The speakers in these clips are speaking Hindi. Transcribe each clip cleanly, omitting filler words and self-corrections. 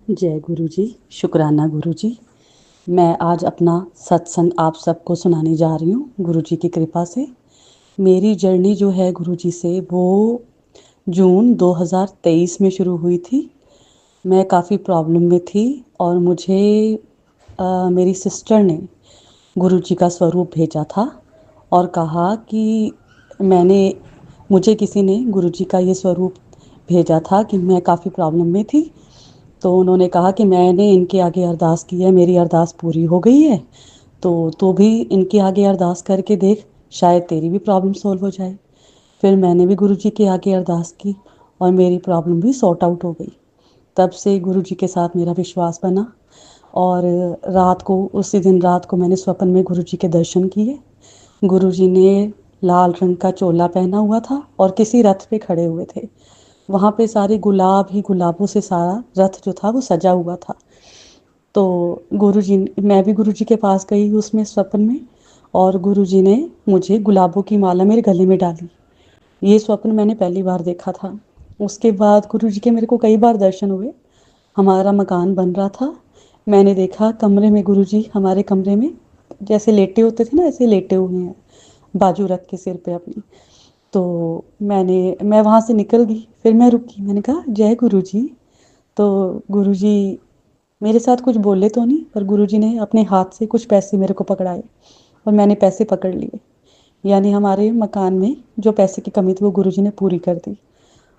जय गुरु जी। शुक्राना गुरु जी। मैं आज अपना सत्संग आप सबको सुनाने जा रही हूँ गुरु जी की कृपा से। मेरी जर्नी जो है गुरु जी से वो जून 2023 में शुरू हुई थी। मैं काफ़ी प्रॉब्लम में थी और मुझे मेरी सिस्टर ने गुरु जी का स्वरूप भेजा था और कहा कि मैंने मुझे किसी ने गुरु जी का ये स्वरूप भेजा था कि मैं काफ़ी प्रॉब्लम में थी। तो उन्होंने कहा कि मैंने इनके आगे अरदास की है, मेरी अरदास पूरी हो गई है, तो तू भी इनके आगे अरदास करके देख, शायद तेरी भी प्रॉब्लम सॉल्व हो जाए। फिर मैंने भी गुरु जी के आगे अरदास की और मेरी प्रॉब्लम भी सॉर्ट आउट हो गई। तब से गुरु जी के साथ मेरा विश्वास बना और रात को उसी दिन रात को मैंने स्वप्न में गुरु जी के दर्शन किए। गुरु जी ने लाल रंग का चोला पहना हुआ था और किसी रथ पे खड़े हुए थे। वहाँ पे सारे गुलाब ही गुलाबों से सारा रथ जो था वो सजा हुआ था। तो गुरुजी मैं भी गुरुजी के पास गई उसमें स्वप्न में और गुरुजी ने मुझे गुलाबों की माला मेरे गले में डाली। ये स्वप्न मैंने पहली बार देखा था। उसके बाद गुरुजी के मेरे को कई बार दर्शन हुए। हमारा मकान बन रहा था। मैंने देखा कमरे में गुरुजी हमारे कमरे में जैसे लेटे होते थे ना, ऐसे लेटे हुए हैं बाजू रख के सिर पे अपनी। तो मैं वहाँ से निकल गई। फिर मैं रुकी, मैंने कहा जय गुरु जी। तो गुरु जी मेरे साथ कुछ बोले तो नहीं, पर गुरु जी ने अपने हाथ से कुछ पैसे मेरे को पकड़ाए और मैंने पैसे पकड़ लिए। यानी हमारे मकान में जो पैसे की कमी थी वो गुरु जी ने पूरी कर दी।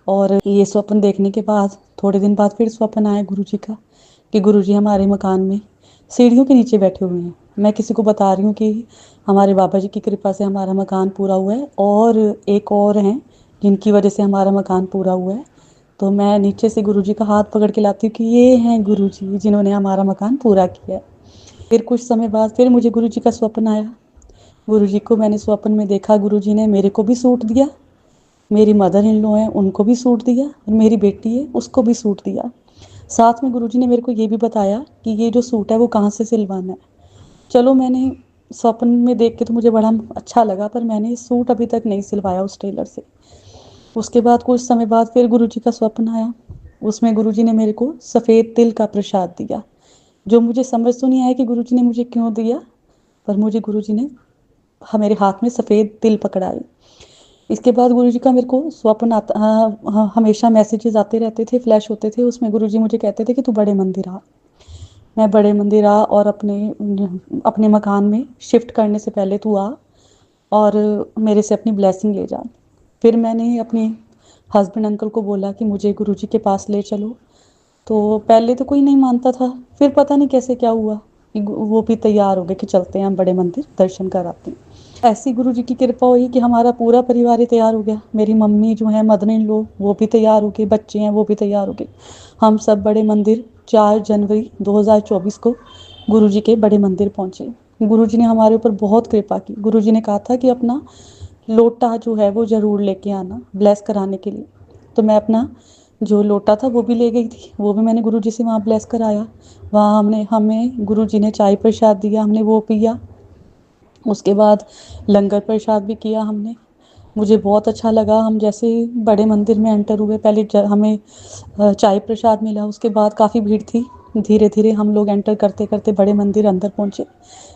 और ये स्वप्न देखने के बाद थोड़े दिन बाद फिर स्वप्न आया गुरु जी का कि गुरु जी हमारे मकान में सीढ़ियों के नीचे बैठे हुए हैं। मैं किसी को बता रही हूँ कि हमारे बाबा जी की कृपा से हमारा मकान पूरा हुआ है और एक और हैं जिनकी वजह से हमारा मकान पूरा हुआ है। तो मैं नीचे से गुरु जी का हाथ पकड़ के लाती हूँ कि ये हैं गुरु जी जिन्होंने हमारा मकान पूरा किया है। फिर कुछ समय बाद फिर मुझे गुरु जी का स्वप्न आया। गुरु जी को मैंने स्वप्न में देखा। गुरु जी ने मेरे को भी सूट दिया, मेरी मदर इन लॉ है उनको भी सूट दिया और मेरी बेटी है उसको भी सूट दिया। साथ में गुरुजी ने मेरे को ये भी बताया कि ये जो सूट है वो कहाँ से सिलवाना है। चलो मैंने स्वप्न में देख के तो मुझे बड़ा अच्छा लगा, पर मैंने सूट अभी तक नहीं सिलवाया उस टेलर से। उसके बाद कुछ समय बाद फिर गुरुजी का स्वप्न आया। उसमें गुरुजी ने मेरे को सफ़ेद तिल का प्रसाद दिया, जो मुझे समझ तो नहीं आया कि गुरुजी ने मुझे क्यों दिया, पर मुझे गुरुजी ने मेरे हाथ में सफ़ेद तिल पकड़ाए। इसके बाद गुरुजी का मेरे को स्वप्न आता, हमेशा मैसेजेस आते रहते थे, फ्लैश होते थे। उसमें गुरुजी मुझे कहते थे कि तू बड़े मंदिर आ। मैं बड़े मंदिर आ और अपने मकान में शिफ्ट करने से पहले तू आ और मेरे से अपनी ब्लेसिंग ले जा। फिर मैंने अपने हस्बैंड अंकल को बोला कि मुझे गुरुजी के पास ले चलो। तो पहले तो कोई नहीं मानता था, फिर पता नहीं कैसे क्या हुआ कि वो भी तैयार हो गए कि चलते हैं हम बड़े मंदिर दर्शन कराते हैं। ऐसी गुरु जी की कृपा हुई कि हमारा पूरा परिवार ही तैयार हो गया। मेरी मम्मी जो है मदर इन लॉ वो भी तैयार हो गए, बच्चे हैं वो भी तैयार हो गए। हम सब बड़े मंदिर 4 जनवरी 2024 को गुरु जी के बड़े मंदिर पहुँचे। गुरु जी ने हमारे ऊपर बहुत कृपा की। गुरु जी ने कहा था कि अपना लोटा जो है वो ज़रूर लेके आना ब्लेस कराने के लिए। तो मैं अपना जो लोटा था वो भी ले गई थी, वो भी मैंने गुरु जी से वहाँ ब्लेस कराया। वहाँ हमें गुरु जी ने चाय प्रसाद दिया, हमने वो पिया। उसके बाद लंगर प्रसाद भी किया हमने। मुझे बहुत अच्छा लगा। हम जैसे ही बड़े मंदिर में एंटर हुए, पहले हमें चाय प्रसाद मिला, उसके बाद काफ़ी भीड़ थी। धीरे धीरे हम लोग एंटर करते करते बड़े मंदिर अंदर पहुँचे।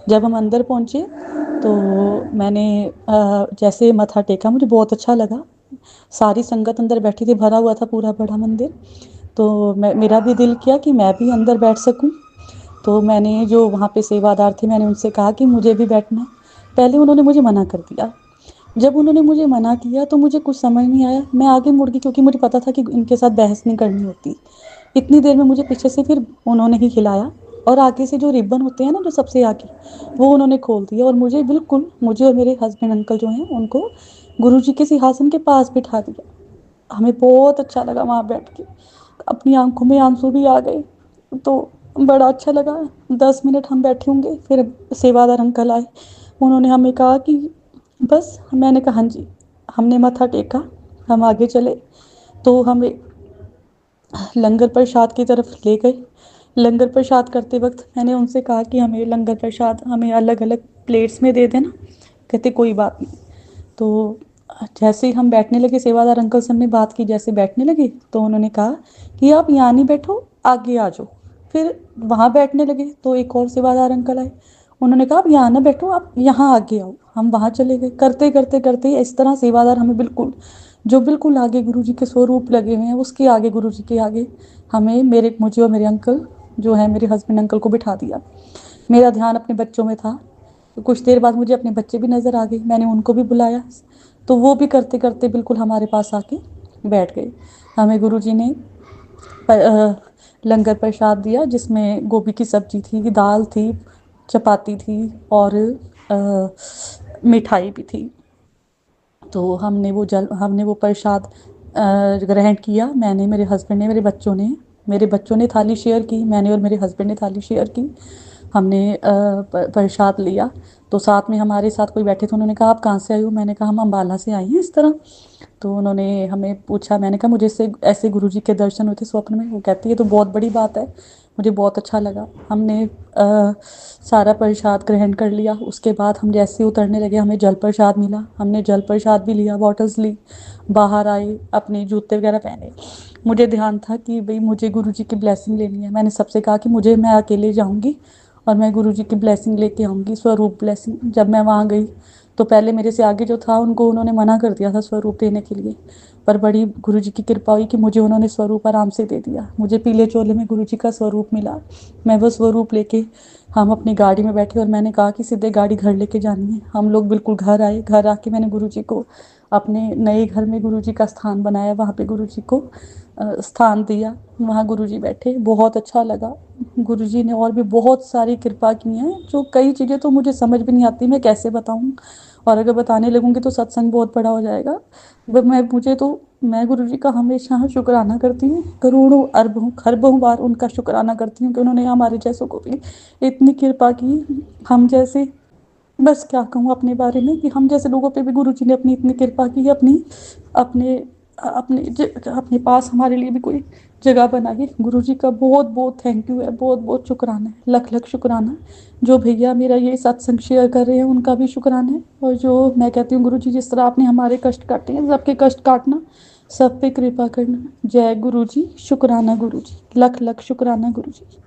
जब हम अंदर पहुँचे तो मैंने जैसे मत्था टेका, मुझे बहुत अच्छा लगा। सारी संगत अंदर बैठी थी, भरा हुआ था पूरा बड़ा मंदिर। तो मेरा भी दिल किया कि मैं भी अंदर बैठ सकूं। तो मैंने जो वहाँ पे सेवादार थे मैंने उनसे कहा कि मुझे भी बैठना है। पहले उन्होंने मुझे मना कर दिया। जब उन्होंने मुझे मना किया तो मुझे कुछ समझ नहीं आया, मैं आगे मुड़ गई क्योंकि मुझे पता था कि इनके साथ बहस नहीं करनी होती। इतनी देर में मुझे पीछे से फिर उन्होंने ही खिलाया और आगे से जो रिबन होते हैं ना, जो सबसे आगे, वो उन्होंने खोल दिया और मुझे और मेरे हस्बैंड अंकल जो हैं उनको गुरु जी के सिंहासन के पास बिठा दिया। हमें बहुत अच्छा लगा वहाँ बैठ के। अपनी आंखों में आंसू भी आ गए। तो बड़ा अच्छा लगा। 10 मिनट हम बैठे होंगे, फिर सेवादार अंकल आए। उन्होंने हमें कहा कि बस। मैंने कहा हाँ जी। हमने माथा टेका, हम आगे चले। तो हमें लंगर प्रसाद की तरफ ले गए। लंगर प्रसाद करते वक्त मैंने उनसे कहा कि हमें लंगर प्रसाद हमें अलग अलग प्लेट्स में दे देना। कहते कोई बात नहीं। तो जैसे ही हम बैठने लगे, सेवादार अंकल से हमने बात की, जैसे बैठने लगे तो उन्होंने कहा कि आप यहाँ नहीं बैठो, आगे आ जाओ। फिर वहाँ बैठने लगे तो एक और सेवादार अंकल आए, उन्होंने कहा आप यहाँ ना बैठो, आप यहाँ आगे आओ। हम वहाँ चले गए, करते करते करते इस तरह सेवादार हमें बिल्कुल, जो बिल्कुल आगे गुरु जी के स्वरूप लगे हुए हैं उसके आगे, गुरु जी के आगे हमें, मेरे मुझे और मेरे अंकल जो है मेरे हस्बैंड अंकल को बिठा दिया। मेरा ध्यान अपने बच्चों में था, तो कुछ देर बाद मुझे अपने बच्चे भी नज़र आ गए, मैंने उनको भी बुलाया, तो वो भी करते करते बिल्कुल हमारे पास आके बैठ गए। हमें गुरु जी ने लंगर प्रसाद दिया, जिसमें गोभी की सब्जी थी, दाल थी, चपाती थी और मिठाई भी थी। तो हमने वो प्रसाद ग्रहण किया, मैंने, मेरे हस्बैंड ने, मेरे बच्चों ने थाली शेयर की, मैंने और मेरे हस्बैंड ने थाली शेयर की। हमने प्रसाद लिया, तो साथ में हमारे साथ कोई बैठे थे, उन्होंने कहा आप कहाँ से आए हो? मैंने कहा हम अम्बाला से आई हैं इस तरह। तो उन्होंने हमें पूछा, मैंने कहा मुझे से ऐसे गुरुजी के दर्शन हुए थे स्वप्न में। वो कहती है तो बहुत बड़ी बात है, मुझे बहुत अच्छा लगा। हमने सारा प्रसाद ग्रहण कर लिया। उसके बाद हम जैसे उतरने लगे हमें जल प्रसाद मिला, हमने जल प्रसाद भी लिया, बॉटल्स ली, बाहर आए, अपने जूते वगैरह पहने। मुझे ध्यान था कि भाई मुझे गुरुजी की ब्लेसिंग लेनी है। मैंने सबसे कहा कि मैं अकेले जाऊँगी और मैं गुरुजी की ब्लेसिंग लेके आऊँगी, स्वरूप ब्लेसिंग। जब मैं वहाँ गई तो पहले मेरे से आगे जो था उनको उन्होंने मना कर दिया था स्वरूप देने के लिए, पर बड़ी गुरुजी की कृपा हुई कि मुझे उन्होंने स्वरूप आराम से दे दिया। मुझे पीले चोले में गुरुजी का स्वरूप मिला। मैं वो स्वरूप लेके हम अपनी गाड़ी में बैठे और मैंने कहा कि सीधे गाड़ी घर लेके जानी है। हम लोग बिल्कुल घर आए। घर आके मैंने गुरुजी को अपने नए घर में गुरुजी का स्थान बनाया, वहाँ पे गुरुजी को स्थान दिया, वहाँ गुरुजी बैठे, बहुत अच्छा लगा। गुरुजी ने और भी बहुत सारी कृपा की हैं, जो कई चीज़ें तो मुझे समझ भी नहीं आती, मैं कैसे बताऊँ, और अगर बताने लगूँगी तो सत्संग बहुत बड़ा हो जाएगा। मैं गुरुजी का हमेशा शुक्राना करती हूँ, करोड़ों अरबों खरबों बार उनका शुक्राना करती हूँ कि उन्होंने हमारे जैसों को भी इतनी कृपा की। हम जैसे, बस क्या कहूँ अपने बारे में, कि हम जैसे लोगों पे भी गुरुजी ने अपनी इतनी कृपा की, अपने अपने पास हमारे लिए भी कोई जगह बनाई। गुरुजी का बहुत बहुत थैंक यू है, बहुत बहुत शुक्राना है, लख लख शुक्राना। जो भैया मेरा ये सत्संग शेयर कर रहे हैं उनका भी शुक्राना है। और जो मैं कहती हूँ गुरुजी जिस तरह आपने हमारे कष्ट काटे हैं, सबके कष्ट काटना, सब पे कृपा करना। जय गुरुजी, शुक्राना गुरुजी, लख लख शुक्राना गुरुजी।